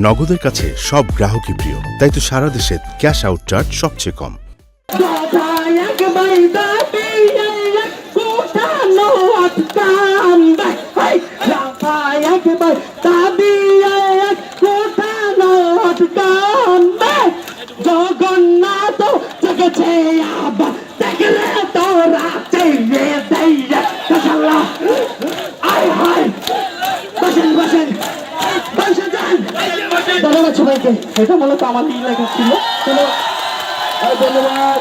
নগদের কাছে সব গ্রাহকই প্রিয়, তাই তো সারা দেশে ক্যাশ আউট চার্জ সবচেয়ে কম। জগন্নাথ জগছে আবার দেখলে তোরা ধন্যবাদ সবাইকে। এটা মূলত আমার লেখা ছিল। ধন্যবাদ।